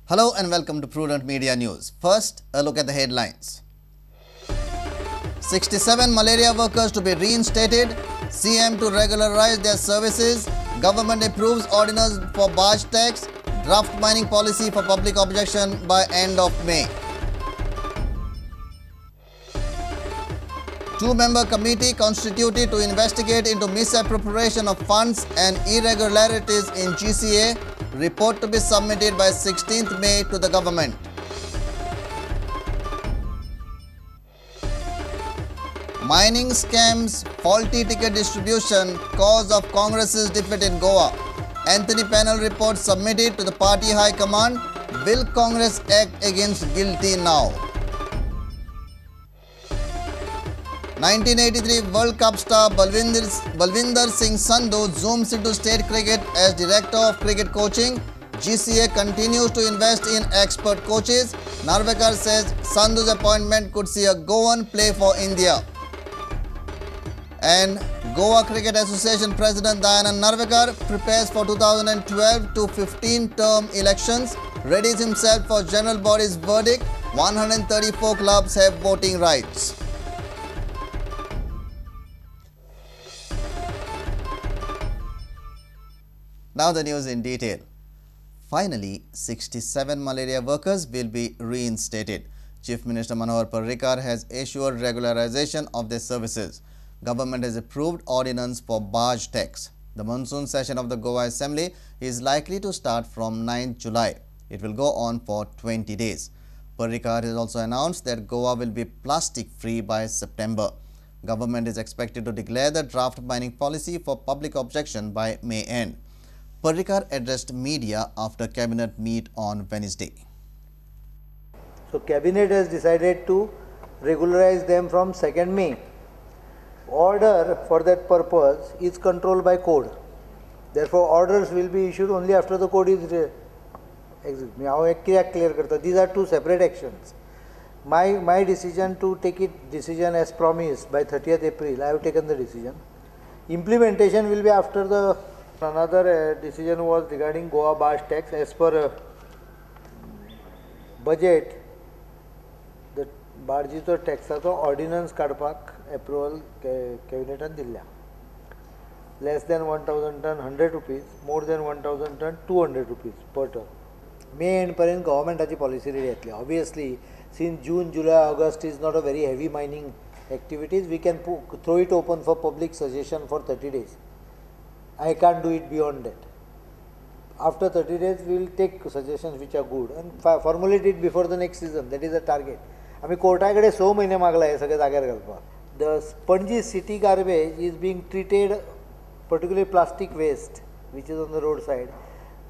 Hello and welcome to Prudent Media News. First, a look at the headlines. 67 malaria workers to be reinstated. CM to regularize their services. Government approves ordinance for barge tax. Draft mining policy for public objection by end of May. Two-member committee constituted to investigate into misappropriation of funds and irregularities in GCA. Report to be submitted by 16th May to the government. Mining scams, faulty ticket distribution, cause of Congress's defeat in Goa. Anthony panel report submitted to the party high command. Will Congress act against guilty now? 1983 World Cup star Balwinder Singh Sandhu zooms into state cricket as Director of Cricket Coaching. GCA continues to invest in expert coaches. Narvekar says Sandhu's appointment could see a Goan play for India. And Goa Cricket Association President Dayanand Narvekar prepares for 2012 to 15 term elections. Readies himself for general body's verdict. 134 clubs have voting rights. Now the news in detail. Finally, 67 malaria workers will be reinstated. Chief Minister Manohar Parrikar has assured regularization of their services. Government has approved ordinance for barge tax. The monsoon session of the Goa Assembly is likely to start from 9th July. It will go on for 20 days. Parrikar has also announced that Goa will be plastic-free by September. Government is expected to declare the draft mining policy for public objection by May end. Parrikar addressed media after cabinet meet on Wednesday. So cabinet has decided to regularize them from 2nd May. Order for that purpose is controlled by code. Therefore, orders will be issued only after the code is clear. These are two separate actions. My decision to take it decision as promised by 30th April, I have taken the decision. Implementation will be after the. Another decision was regarding Goa barge tax. As per budget, the bargeचो taxaचो ordinance काडपाक approval cabinetan दिल्ल्या. Less than 1,000 ton 100 rupees, more than 1,000 ton 200 rupees per ton. May end पर्यंत governmentaची policy ready येतली. Obviously, since June, July, August is not a very heavy mining activities, we can throw it open for public suggestion for 30 days. I can't do it beyond that. After 30 days, we will take suggestions which are good and formulate it before the next season. That is the target. आम्ही कोर्टाकडे 6 महिने मागला हे सगळे जाग्यार घालपाक. The spongy city garbage is being treated, particularly plastic waste, which is on the roadside.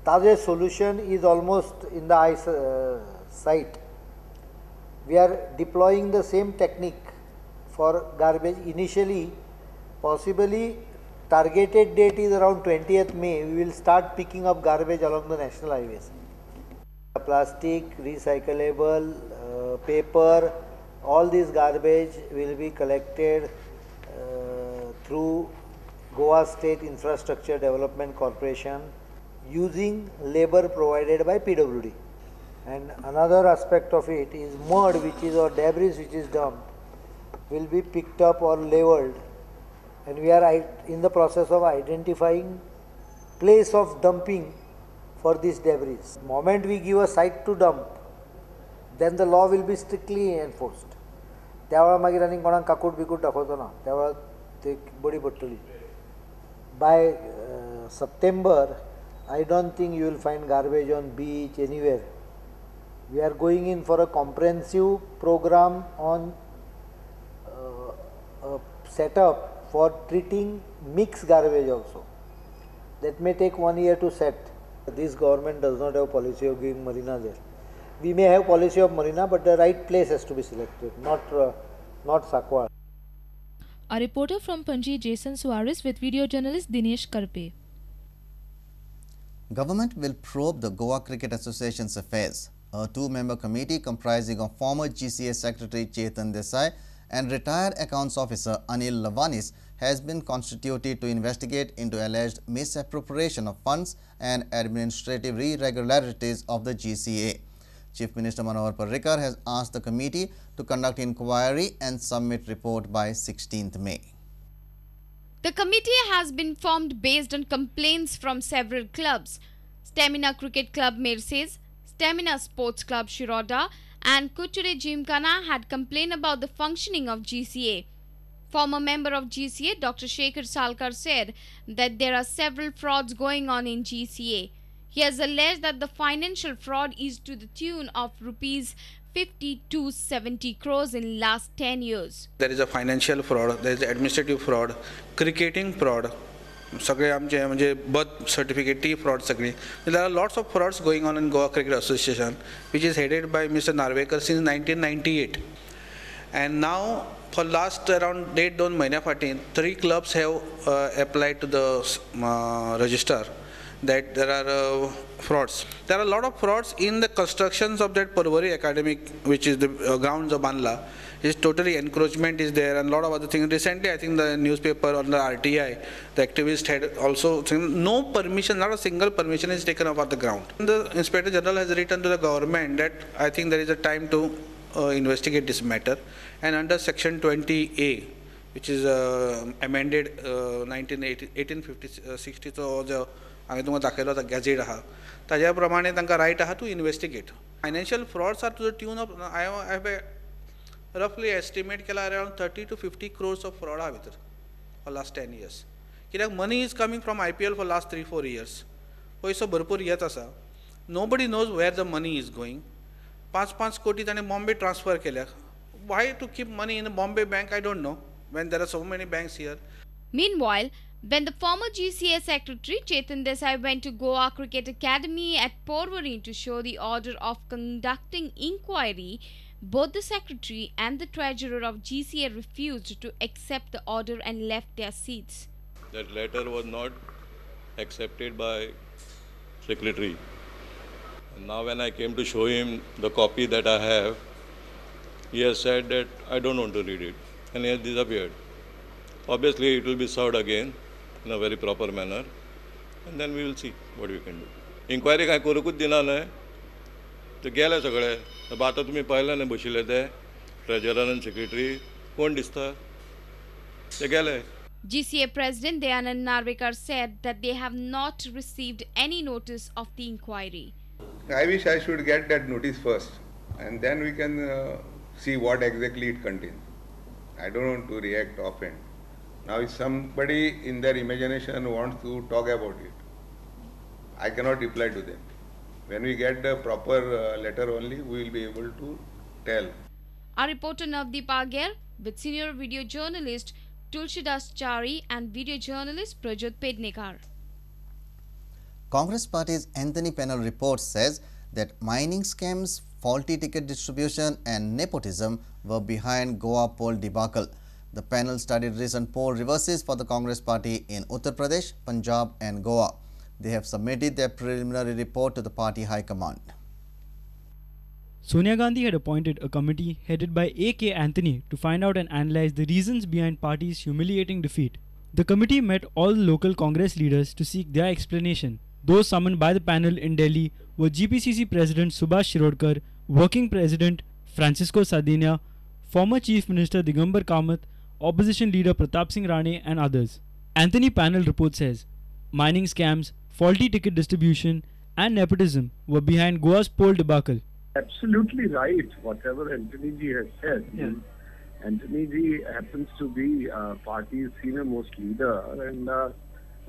Taje solution is almost in the sight. We are deploying the same technique for garbage. Initially, possibly. Targeted date is around 20th May. We will start picking up garbage along the national highways. Plastic, recyclable, paper, all this garbage will be collected through Goa State Infrastructure Development Corporation using labor provided by PWD. And another aspect of it is mud, which is or debris which is dumped, will be picked up or leveled. And we are in the process of identifying place of dumping for this debris. The moment we give a site to dump, then the law will be strictly enforced. त्यावेळा मागीर आनी कोणाक काकूट बिकूट दाखोवचो ना. त्यावेळा ते बडी पडटली. By September, I don't think you will find garbage on beach anywhere. We are going in for a comprehensive program on setup for treating mixed garbage also. That may take 1 year to set. This government does not have policy of giving marina there. We may have policy of marina, but the right place has to be selected, not Sakwal. A reporter from Panji, Jason Suarez, with video journalist Dinesh Karpe. Government will probe the Goa Cricket Association's affairs. A two-member committee comprising of former GCA Secretary Chetan Desai and retired accounts officer Anil Lavanis has been constituted to investigate into alleged misappropriation of funds and administrative irregularities of the GCA. Chief Minister Manohar Parrikar has asked the committee to conduct inquiry and submit report by 16th May. The committee has been formed based on complaints from several clubs. Stamina Cricket Club Mercedes, Stamina Sports Club Shiroda and Kuture Gymkhana had complained about the functioning of GCA. Former member of GCA, Dr. Shekhar Salkar, said that there are several frauds going on in GCA. He has alleged that the financial fraud is to the tune of rupees 50 to 70 crores in last 10 years. There is a financial fraud, there is administrative fraud, cricketing fraud, सगळे आमचे म्हणजे birth certificate T fraud सगळी. There are lots of frauds going on in Goa Cricket Association, which is headed by Mr. Narvekar since 1998. And now for last around 8-2 महिन्या फाटी 3 clubs have applied to the register that there are frauds. There are a lot of frauds in the constructions of that Parvari Academy, which is the grounds of Banla. It's totally encroachment is there and a lot of other things. Recently, I think the newspaper on the RTI, the activist had also no permission, not a single permission is taken off the ground. The Inspector General has written to the government that I think there is a time to investigate this matter, and under Section 20A, which is amended 1860, so the हांवें तुमकां दाखयलो तो gazette आहा ताज्या प्रमाणे तांकां right आहा to investigate. Financial frauds are to the tune of I have रफली एस्टिमेट केला around 30 to 50 crores of fraud आहा भितर फॉर लास्ट 10 years. कित्याक money is coming from IPL for last 3-4 years. पयसो भरपूर येत आसा. Nobody knows where the money is going. 5 कोटी ताणें बॉम्बे ट्रान्सफर केल्या. Why to keep money in Bombay bank I don't know when there are so many banks here. Meanwhile, when the former GCA secretary Chetan Desai went to Goa Cricket Academy at Porvorim to show the order of conducting inquiry, both the secretary and the treasurer of GCA refused to accept the order and left their seats. That letter was not accepted by secretary. And now when I came to show him the copy that I have, he has said that I don't want to read it, and he has disappeared. Obviously, it will be served again in a very proper manner, and then we will see what we can do. Inquiry काय करूकूच दिना न्हय, ते गेले सगळे. आतां तुमी पळयलें न्हय बशिल्ले ते ट्रेजरर आनी सेक्रेटरी कोण दिसता ते गेले. GCA President Dayanand Narvekar said that they have not received any notice of the inquiry. I wish I should get that notice first, and then we can see what exactly it contains. I don't want to react often. Now, if somebody in their imagination wants to talk about it, I cannot reply to them. When we get the proper letter only, we will be able to tell. Our reporter Navdeep Agar with senior video journalist Tulsidas Chari and video journalist Prajot Pednekar. Congress Party's Anthony Panel report says that mining scams, faulty ticket distribution and nepotism were behind Goa poll debacle. The panel studied recent poll reverses for the Congress Party in Uttar Pradesh, Punjab and Goa. They have submitted their preliminary report to the party high command. Sonia Gandhi had appointed a committee headed by A.K. Anthony to find out and analyze the reasons behind party's humiliating defeat. The committee met all local Congress leaders to seek their explanation. Those summoned by the panel in Delhi were GPCC President Subhash Shirodkar, Working President Francisco Sardinia, former Chief Minister Digambar Kamath, Opposition Leader Pratap Singh Rane and others. Anthony Panel report says, mining scams, faulty ticket distribution and nepotism were behind Goa's poll debacle. Absolutely right, whatever Anthony ji has said. Yeah. Anthony ji happens to be party's senior most leader, and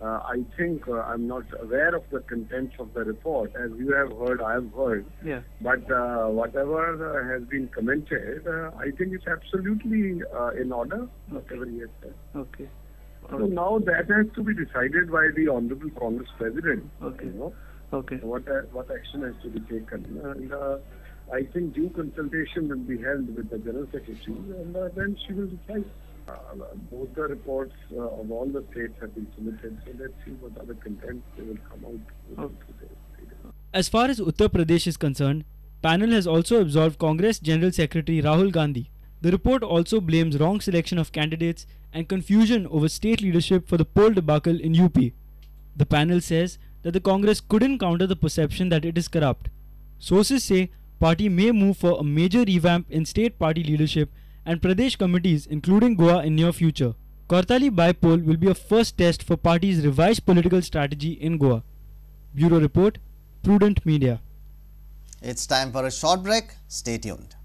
I think I'm not aware of the contents of the report. As you have heard, I have heard. Yeah. But whatever has been commented, I think it's absolutely in order, whatever he has said. Okay. So now that has to be decided by the Honorable Congress President. Okay. You know, okay. What action has to be taken. And I think due consultation will be held with the General Secretary, and then she will decide. Both the reports of all the states have been submitted, so let's see what other contents they will come out with. As far as Uttar Pradesh is concerned, panel has also absolved Congress General Secretary Rahul Gandhi. The report also blames wrong selection of candidates and confusion over state leadership for the poll debacle in UP. The panel says that the Congress couldn't counter the perception that it is corrupt. Sources say party may move for a major revamp in state party leadership and Pradesh committees including Goa in near future. Kortali by-poll will be a first test for party's revised political strategy in Goa. Bureau Report, Prudent Media. It's time for a short break. Stay tuned.